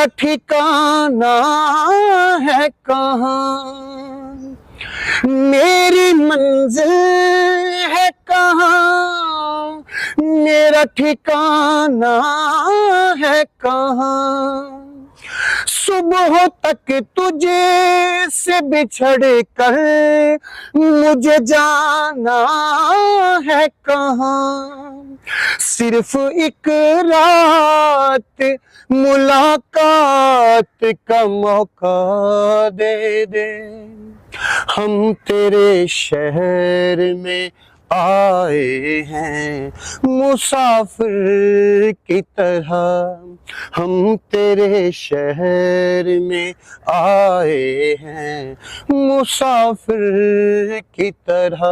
मेरा ठिकाना है कहाँ, मेरी मंजिल है कहाँ, मेरा ठिकाना है कहाँ। सुबह तक तुझे से बिछड़ कर मुझे जाना है कहाँ, सिर्फ एक रात मुलाकात का मौका दे दे। हम तेरे शहर में आए हैं मुसाफिर की तरह, हम तेरे शहर में आए हैं मुसाफिर की तरह।